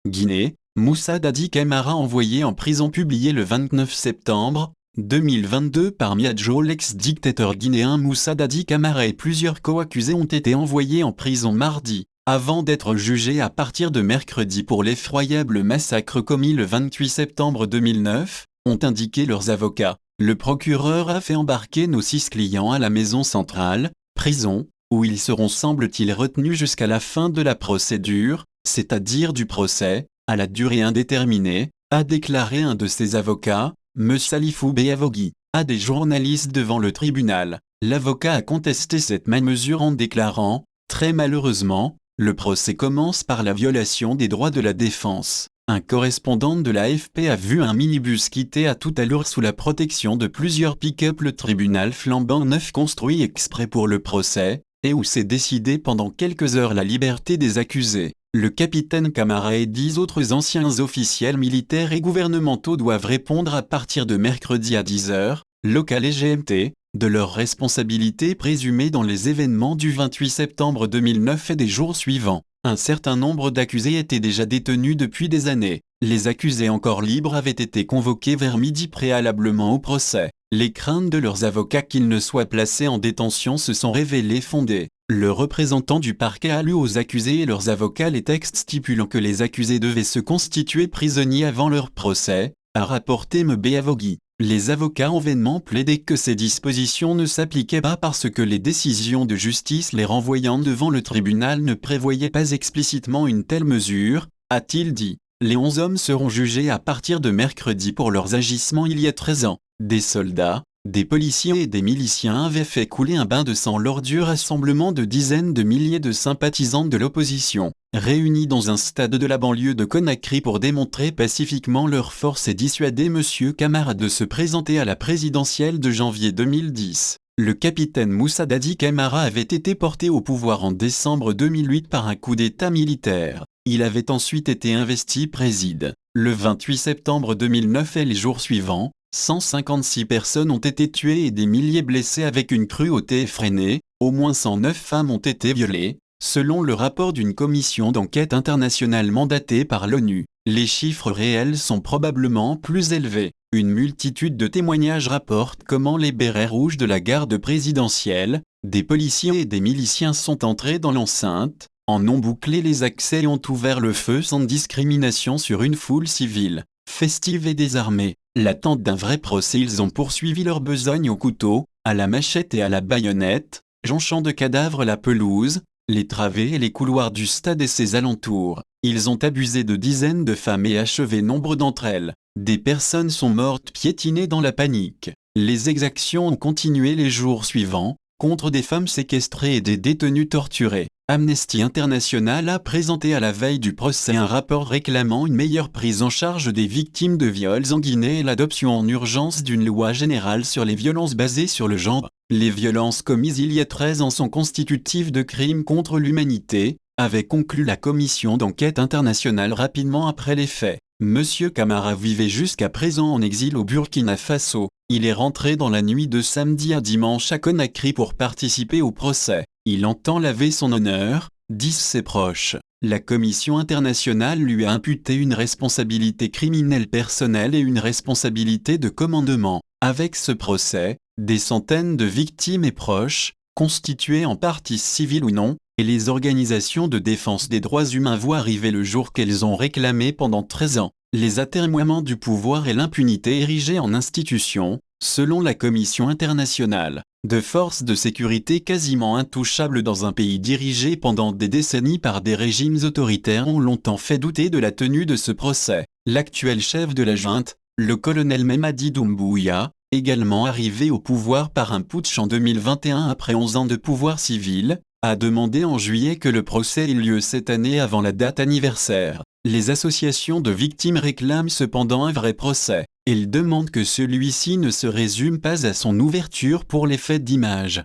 Guinée, Moussa Dadi Camara envoyé en prison publié le 29 septembre 2022 par Miadjo. L'ex-dictateur guinéen Moussa Dadi Camara et plusieurs co-accusés ont été envoyés en prison mardi, avant d'être jugés à partir de mercredi pour l'effroyable massacre commis le 28 septembre 2009, ont indiqué leurs avocats. Le procureur a fait embarquer nos 6 clients à la maison centrale, prison, où ils seront semble-t-il retenus jusqu'à la fin de la procédure, c'est-à-dire du procès, à la durée indéterminée, a déclaré un de ses avocats, M. Salifou Beavogui, à des journalistes devant le tribunal. L'avocat a contesté cette même mesure en déclarant « Très malheureusement, le procès commence par la violation des droits de la défense ». Un correspondant de l'AFP a vu un minibus quitter à toute allure sous la protection de plusieurs pick-up le tribunal flambant neuf construit exprès pour le procès, et où s'est décidé pendant quelques heures la liberté des accusés. Le capitaine Camara et 10 autres anciens officiels militaires et gouvernementaux doivent répondre à partir de mercredi à 10h, local et GMT, de leurs responsabilités présumées dans les événements du 28 septembre 2009 et des jours suivants. Un certain nombre d'accusés étaient déjà détenus depuis des années. Les accusés encore libres avaient été convoqués vers midi préalablement au procès. Les craintes de leurs avocats qu'ils ne soient placés en détention se sont révélées fondées. Le représentant du parquet a lu aux accusés et leurs avocats les textes stipulant que les accusés devaient se constituer prisonniers avant leur procès, a rapporté M. Beavogui. Les avocats ont vainement plaidé que ces dispositions ne s'appliquaient pas parce que les décisions de justice les renvoyant devant le tribunal ne prévoyaient pas explicitement une telle mesure, a-t-il dit. Les 11 hommes seront jugés à partir de mercredi pour leurs agissements il y a 13 ans. Des soldats, des policiers et des miliciens avaient fait couler un bain de sang lors du rassemblement de dizaines de milliers de sympathisants de l'opposition, réunis dans un stade de la banlieue de Conakry pour démontrer pacifiquement leur force et dissuader M. Camara de se présenter à la présidentielle de janvier 2010. Le capitaine Moussa Dadi Camara avait été porté au pouvoir en décembre 2008 par un coup d'État militaire. Il avait ensuite été investi président. Le 28 septembre 2009 et les jours suivants, 156 personnes ont été tuées et des milliers blessées avec une cruauté effrénée, au moins 109 femmes ont été violées, selon le rapport d'une commission d'enquête internationale mandatée par l'ONU. Les chiffres réels sont probablement plus élevés. Une multitude de témoignages rapportent comment les bérets rouges de la garde présidentielle, des policiers et des miliciens sont entrés dans l'enceinte, en ont bouclé les accès et ont ouvert le feu sans discrimination sur une foule civile, festive et désarmée. L'attente d'un vrai procès, ils ont poursuivi leur besogne au couteau, à la machette et à la baïonnette, jonchant de cadavres la pelouse, les travées et les couloirs du stade et ses alentours. Ils ont abusé de dizaines de femmes et achevé nombre d'entre elles. Des personnes sont mortes piétinées dans la panique. Les exactions ont continué les jours suivants, contre des femmes séquestrées et des détenus torturés. Amnesty International a présenté à la veille du procès un rapport réclamant une meilleure prise en charge des victimes de viols en Guinée et l'adoption en urgence d'une loi générale sur les violences basées sur le genre. Les violences commises il y a 13 ans sont constitutives de crimes contre l'humanité, avait conclu la commission d'enquête internationale rapidement après les faits. Monsieur Camara vivait jusqu'à présent en exil au Burkina Faso. Il est rentré dans la nuit de samedi à dimanche à Conakry pour participer au procès. Il entend laver son honneur, disent ses proches. La commission internationale lui a imputé une responsabilité criminelle personnelle et une responsabilité de commandement. Avec ce procès, des centaines de victimes et proches, constituées en parties civiles ou non, et les organisations de défense des droits humains voient arriver le jour qu'elles ont réclamé pendant 13 ans. Les atermoiements du pouvoir et l'impunité érigées en institution, selon la Commission internationale, de forces de sécurité quasiment intouchables dans un pays dirigé pendant des décennies par des régimes autoritaires ont longtemps fait douter de la tenue de ce procès. L'actuel chef de la junte, le colonel Mamadi Doumbouya, également arrivé au pouvoir par un putsch en 2021 après 11 ans de pouvoir civil, a demandé en juillet que le procès ait lieu cette année avant la date anniversaire. Les associations de victimes réclament cependant un vrai procès. Elles demandent que celui-ci ne se résume pas à son ouverture pour les faits d'image.